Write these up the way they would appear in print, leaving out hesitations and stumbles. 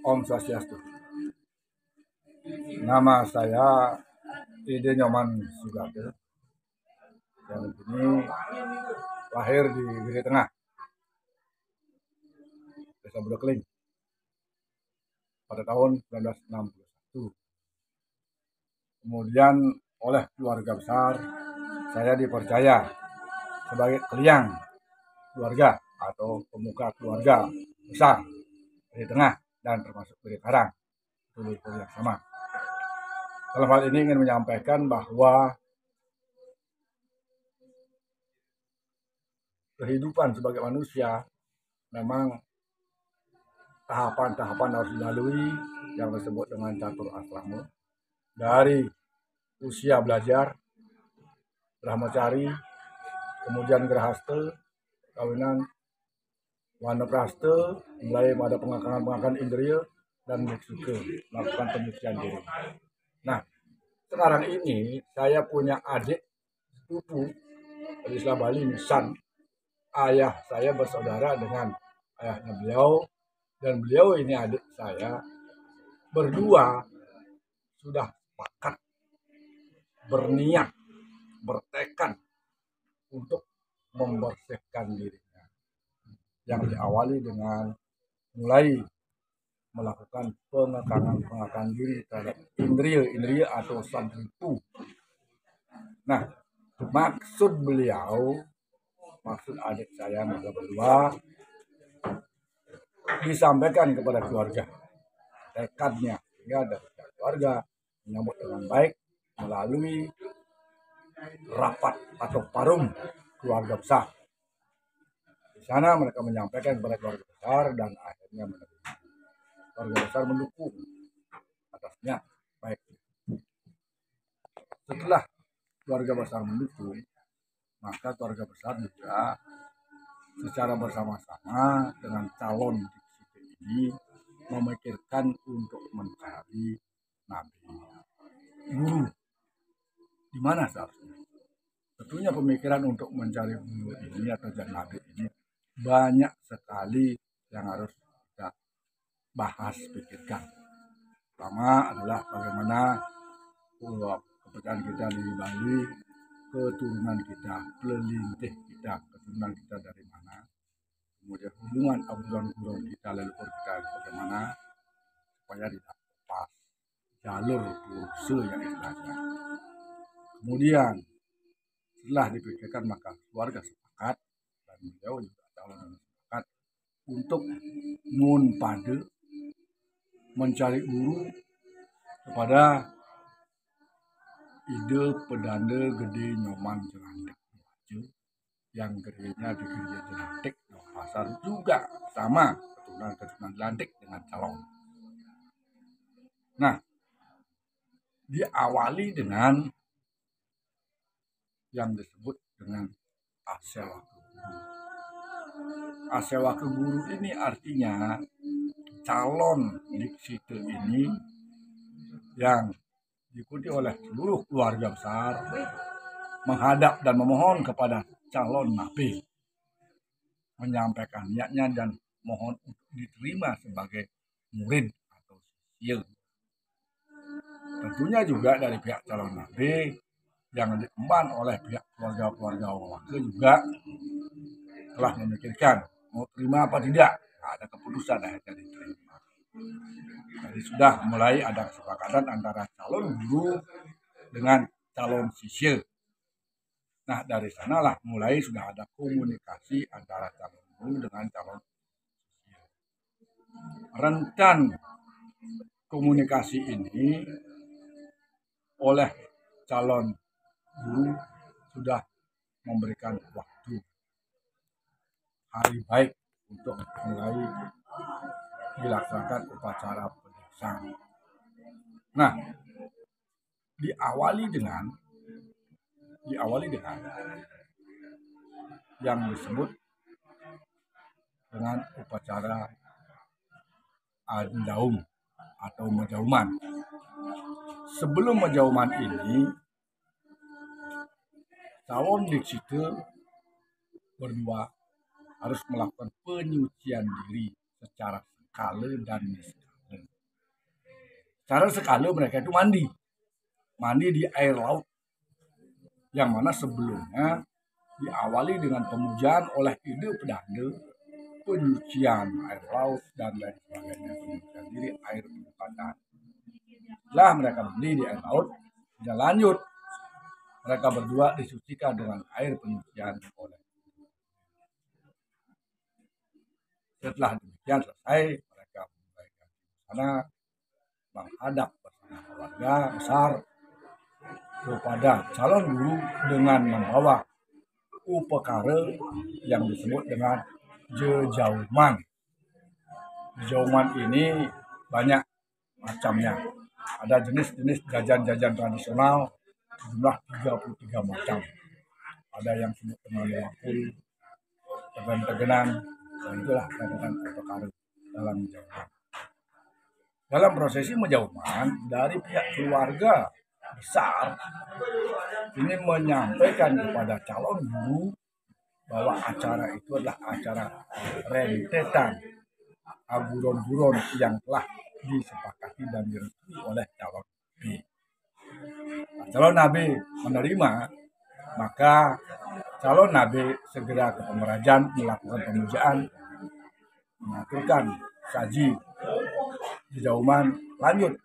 Om Swastiastu. Nama saya Ide Nyoman Sugate. Yang ini lahir di Gede Tengah, Desa Budakling, pada tahun 1961. Kemudian oleh keluarga besar saya dipercaya sebagai keliang keluarga atau pemuka keluarga besar Gede Tengah dan termasuk Gede Karang, dulu yang sama. Dalam hal ini ingin menyampaikan bahwa kehidupan sebagai manusia memang tahapan-tahapan harus dilalui yang disebut dengan catur asrama. Dari usia belajar, brahmacari, kemudian grahaste, kawinan, wanapraste, mulai pada pengakangan indriya dan biksuke, melakukan penyucian diri. Nah, sekarang ini saya punya adik sepupu dari Islam Bali, Nisan. Ayah saya bersaudara dengan ayahnya beliau, dan beliau ini adik saya. Berdua sudah sepakat, berniat, bertekad untuk membersihkan dirinya, yang diawali dengan mulai melakukan pengekangan diri terhadap indriya atau sanripu. Nah, maksud adik saya mereka berdua disampaikan kepada keluarga tekadnya, sehingga dari keluarga menyambut dengan baik melalui rapat atau parum keluarga besar. Di sana mereka menyampaikan kepada keluarga besar dan akhirnya keluarga besar mendukung atasnya baik. Setelah keluarga besar mendukung, maka keluarga besar juga secara bersama-sama dengan calon ini memikirkan untuk mencari nabi guru di mana seharusnya. Tentunya pemikiran untuk mencari guru ini atau jadi nabi ini banyak sekali yang harus kita bahas, pikirkan. Pertama adalah bagaimana kepercayaan kita di Bali, keturunan kita, lelintih kita, keturunan kita dari mana, kemudian hubungan abduran kita, leluhur kita bagaimana, supaya tidak lepas jalur dosa yang istilahnya. Kemudian setelah dipikirkan maka keluarga sepakat dan beliau juga calon sepakat untuk nun pade mencari guru kepada Ide Pedanda Gede Nyoman Jelantik, yang gedenya di Gereja Jelantik Pasar juga sama keturunan Jelantik dengan calon. Nah, diawali dengan yang disebut dengan asewa guru. Asewa ke guru ini artinya calon diksite ini yang diikuti oleh seluruh keluarga besar menghadap dan memohon kepada calon nabi, menyampaikan niatnya dan mohon untuk diterima sebagai murid atau sisya. Tentunya juga dari pihak calon nabi yang diemban oleh pihak keluarga wakil juga telah memikirkan mau terima apa tidak. Ada keputusan akhirnya diterima. Jadi sudah mulai ada kesepakatan antara calon guru dengan calon sisya. Nah, dari sanalah mulai sudah ada komunikasi antara calon guru dengan calon sisya. Rentan komunikasi ini oleh calon guru sudah memberikan waktu hari baik untuk mulai dilaksanakan upacara penyiksaan. Nah, diawali dengan yang disebut dengan upacara Andaum atau Majauman. Sebelum Majauman ini, calon dikshita berdua harus melakukan penyucian diri secara sekala dan niskala. Secara sekala mereka itu mandi di air laut, yang mana sebelumnya diawali dengan pemujaan oleh ide pedanda, penyucian air laut dan lain sebagainya, penyucian diri, air perbuatan. Setelah mereka mandi di air laut, dan lanjut mereka berdua disucikan dengan air penyucian oleh. Setelah demikian selesai, mereka memberikan sana menghadap bersama keluarga besar kepada calon guru dengan membawa upekara yang disebut dengan jejauman. Jejauman ini banyak macamnya. Ada jenis-jenis jajan-jajan tradisional jumlah 33 macam. Ada yang disebut dengan wakul, tegan-teganan, dan itulah dengan upekara dalam jejauman. Dalam prosesi menjauman dari pihak keluarga besar ini menyampaikan kepada calon guru bahwa acara itu adalah acara rentetan buron-buron yang telah disepakati dan direstui oleh calon nabi. Nah, calon nabi menerima, maka calon nabi segera ke Pemerajan melakukan pemujaan, mengaturkan saji jejauman. Lanjut,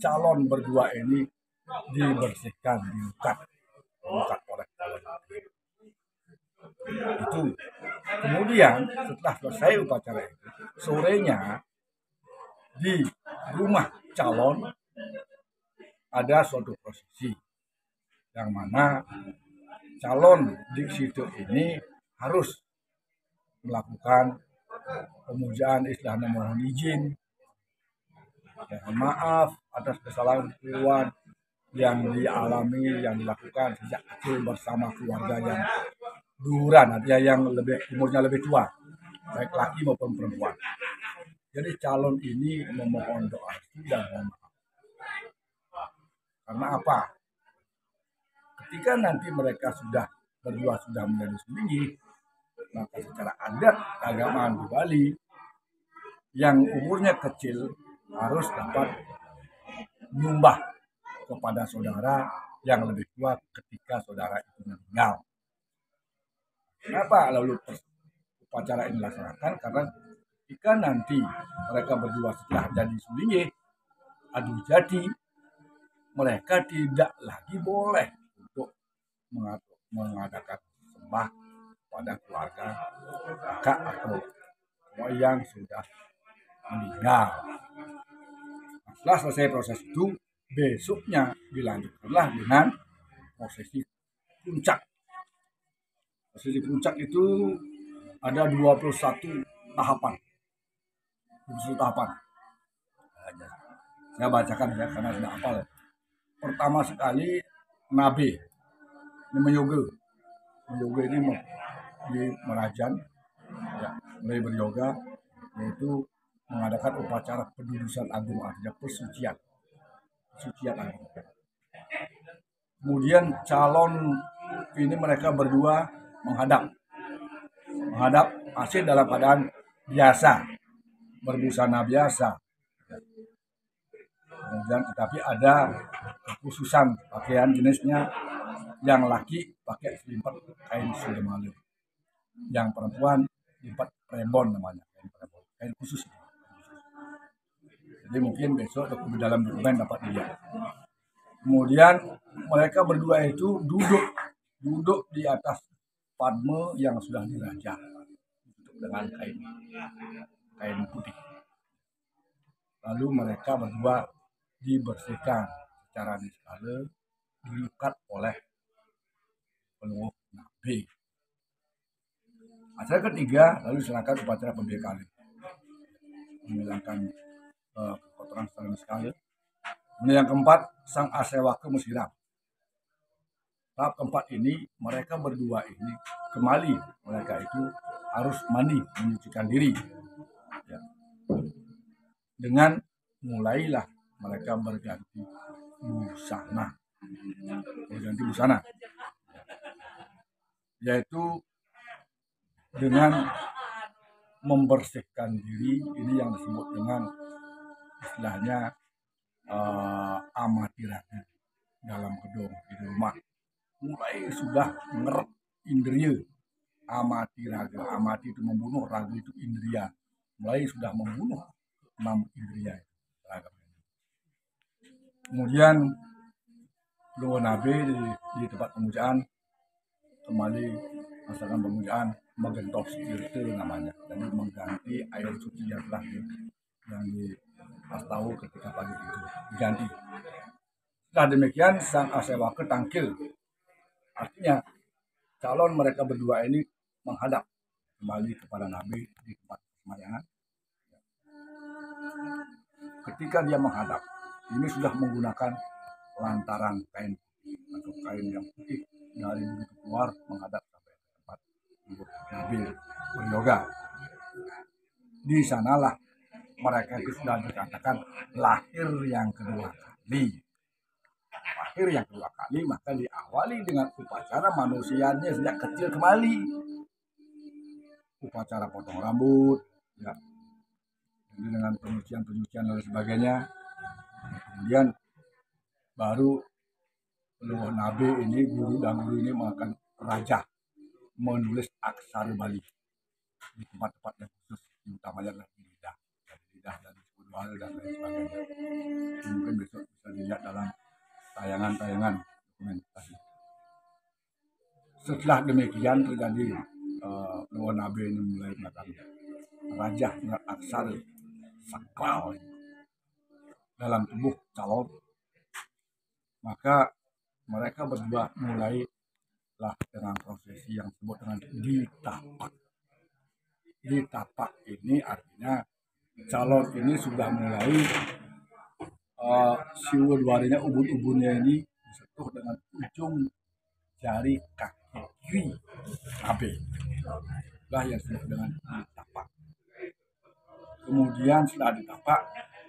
calon berdua ini dibersihkan, dilukat oleh calon nabi. Itu. Kemudian setelah selesai upacara itu, sorenya di rumah calon ada suatu prosesi yang mana calon dikshita ini harus melakukan pemujaan, istilahnya mohon izin, mohon maaf atas kesalahan keluhan yang dialami, yang dilakukan sejak kecil bersama keluarga yang duran, artinya yang umurnya lebih tua, baik laki maupun perempuan. Jadi calon ini memohon doa dan mohon maaf. Karena apa? Ketika nanti mereka berdua sudah menjadi seminggi, maka secara adat keagamaan di Bali, yang umurnya kecil harus dapat menyumbah kepada saudara yang lebih tua ketika saudara itu meninggal. Kenapa lalu upacara ini dilaksanakan? Karena jika nanti mereka berdua setelah jadi seminggi, adu jadi, mereka tidak lagi boleh untuk mengadakan sembah pada keluarga kakak atau yang sudah meninggal. Setelah selesai proses itu, besoknya dilanjutkanlah dengan prosesi puncak. Prosesi puncak itu ada 21 tahapan. 21 tahapan. Saya bacakan ya karena sudah hafal. Pertama sekali nabi ini meyoga. Meyoga ini di Merajan, ya, mulai beryoga, yaitu mengadakan upacara pendudusan agung, artinya persucian agung. Kemudian calon ini mereka berdua menghadap masih dalam keadaan biasa, berbusana biasa. Kemudian tetapi ada kekhususan pakaian jenisnya, yang laki pakai selimpat kain sudemalu, yang perempuan selimpat prebon namanya, kain khusus. Jadi mungkin besok di dalam dokumen dapat dilihat. Kemudian mereka berdua itu duduk di atas padma yang sudah dirajang dengan kain putih. Lalu mereka berdua dibersihkan secara niskala, dilukat oleh peluh nabi. Acara ketiga lalu dilaksanakan upacara pembekalan. menghilangkan kotoran secara sekali. Kemudian yang keempat, sang Asewaka Musiram. Tahap keempat ini mereka berdua ini kembali, mereka itu harus mandi, menyucikan diri. Ya. Dengan mulailah mereka berganti busana, yaitu dengan membersihkan diri. Ini yang disebut dengan istilahnya amati raga dalam gedung di rumah. Mulai sudah mengeruk indria. Amati raga, amati itu membunuh, raga itu indria. Mulai sudah membunuh 6 indria. Kemudian Luwa Nabi di tempat pemujaan kembali melaksanakan pemujaan menggentos itu namanya, jadi mengganti air suci yang telah tahu ketika pagi itu diganti. Setelah demikian sang Asewaka tangkil, artinya calon mereka berdua ini menghadap kembali kepada Nabi di tempat sembayangan. Ketika dia menghadap, ini sudah menggunakan lantaran kain atau kain yang putih dari begitu keluar menghadap sampai ke tempat Nabi beryoga. Di sanalah mereka itu sudah dikatakan lahir yang kedua kali. Lahir yang kedua kali, maka diawali dengan upacara manusianya sejak kecil kembali. Upacara potong rambut, ya. Jadi dengan penyucian dan sebagainya. Kemudian baru Luwa Nabi ini, guru ini makan raja menulis aksara Bali di tempat-tempat yang khusus, utamanya lidah dan spiritual dan lain sebagainya. Mungkin besok bisa dilihat dalam tayangan dokumentasi. Setelah demikian terjadi Luwa Nabi ini mulai melakukan raja dengan aksara sakral dalam tubuh calon. Maka mereka berdua mulailah dengan prosesi yang disebut dengan ditapak. Ditapak ini artinya calon ini sudah mulai siwa duarinya, ubun-ubunnya ini disentuh dengan ujung jari kaki kiri Nabi. Itulah yang disebut dengan ditapak. Kemudian setelah ditapak,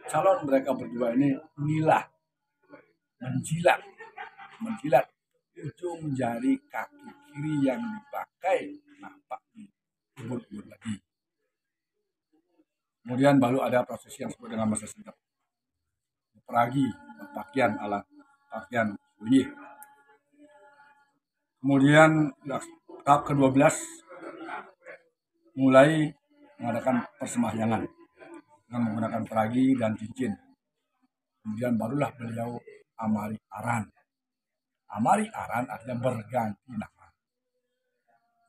calon mereka berdua ini menjilat ujung jari kaki kiri yang dipakai nampak di ubun-ubun lagi. Kemudian baru ada prosesi yang disebut dengan masa sedap. Peragi pakaian sunyi. Kemudian tahap ke-12 mulai mengadakan persembahyangan dengan menggunakan peragi dan cincin. Kemudian barulah beliau amari aran. Amari aran artinya berganti nama.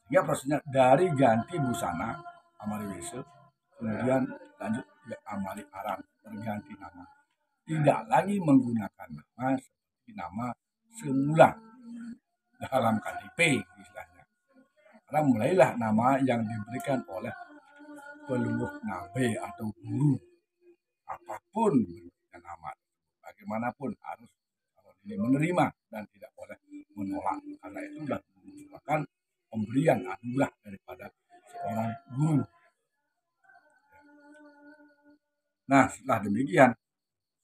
Sehingga prosesnya dari ganti busana amari wese, kemudian lanjut ke amari aran, berganti nama. Tidak lagi menggunakan nama seperti nama semula dalam KTP istilahnya. Karena mulailah nama yang diberikan oleh pelungguh nabe atau guru. Apapun bentuknya nama, bagaimanapun harus ini menerima dan tidak boleh menolak, karena itu sudah merupakan pemberian anugerah daripada seorang guru. Nah, setelah demikian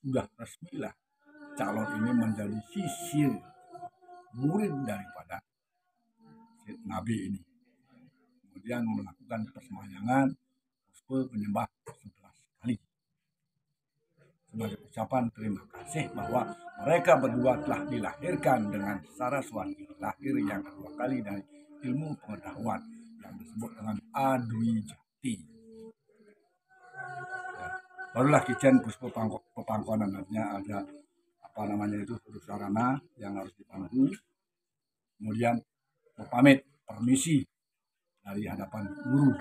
sudah resmilah calon ini menjadi sisir murid daripada Nabi ini. Kemudian melakukan persembahyangan penyembah 11 kali sebagai ucapan terima kasih bahwa mereka berdua telah dilahirkan dengan Saraswati, lahir yang kedua kali dari ilmu pengetahuan yang disebut dengan Adwijati. Ya. Barulah Kijen Puspa Pepangkonan, artinya ada itu sarana yang harus dipangku. Kemudian pamit permisi dari hadapan guru.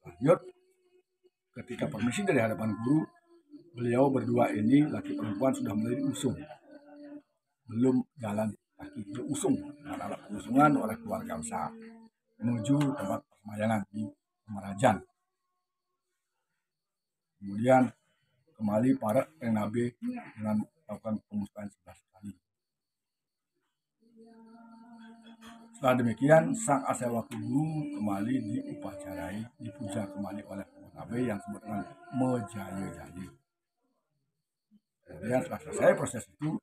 Lanjut, ketika permisi dari hadapan guru, beliau berdua ini laki perempuan sudah mulai diusung. Belum jalan kaki, diusung dengan alat pengusungan oleh keluarga besar menuju tempat persembahyangan di Pemerajan. Kemudian kembali para Nabi dengan melakukan pemusnahan 11 kali. Setelah demikian, sang Asewa Guru kembali diupacarai, dipuja kembali oleh Nabi yang disebut dengan Mejaya-jaya. Kemudian setelah selesai proses itu,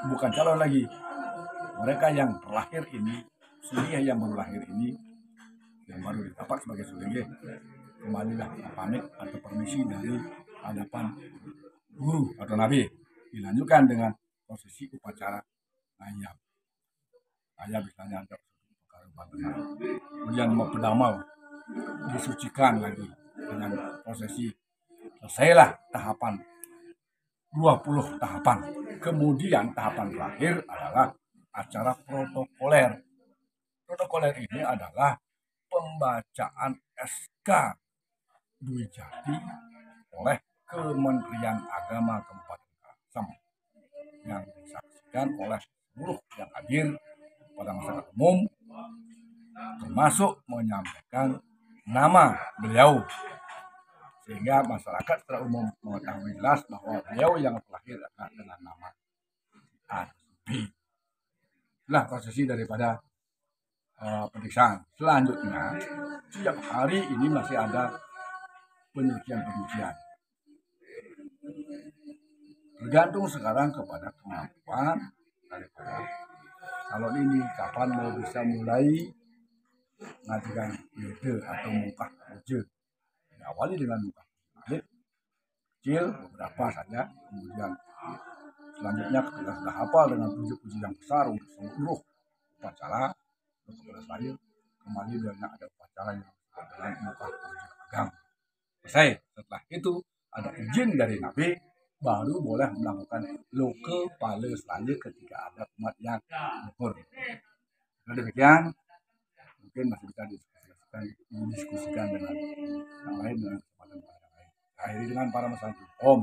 bukan calon lagi, mereka yang terlahir ini, suliyah yang baru lahir ini, yang baru didapat sebagai suliyah, kembalilah pamit atau permisi dari hadapan guru atau nabi. Dilanjutkan dengan prosesi upacara ayam. Ayam misalnya ada kemudian mau pedamal disucikan lagi dengan prosesi. Selesailah tahapan 20 tahapan. Kemudian tahapan terakhir adalah acara protokoler. Protokoler ini adalah pembacaan SK Dwi Jati oleh Kementerian Agama Kabupaten Karawang yang disaksikan oleh seluruh yang hadir pada masyarakat umum, termasuk menyampaikan nama beliau, sehingga masyarakat secara umum mengetahui jelas bahwa beliau yang terlahir adalah dengan nama Arbi. Itulah prosesi daripada pemeriksaan. Selanjutnya, setiap hari ini masih ada penelitian. Tergantung sekarang kepada kemampuan daripada calon ini kapan mau bisa mulai mengajukan ide atau mungkah puja. Diawali dengan mungkah kecil beberapa saja, kemudian selanjutnya ketika sudah hafal dengan puji-puji yang besar untuk seluruh upacara untuk selesai, kembali dengan ada upacara yang dengan mungkah puja agama. Selesai. Setelah itu ada izin dari Nabi, baru boleh melakukan loke pale selanjutnya ketika ada umat yang gugur. Nah, demikian mungkin masih bisa didiskusikan dengan yang lain dengan kesempatan yang lain. Akhiri dengan para masyarakat. Om.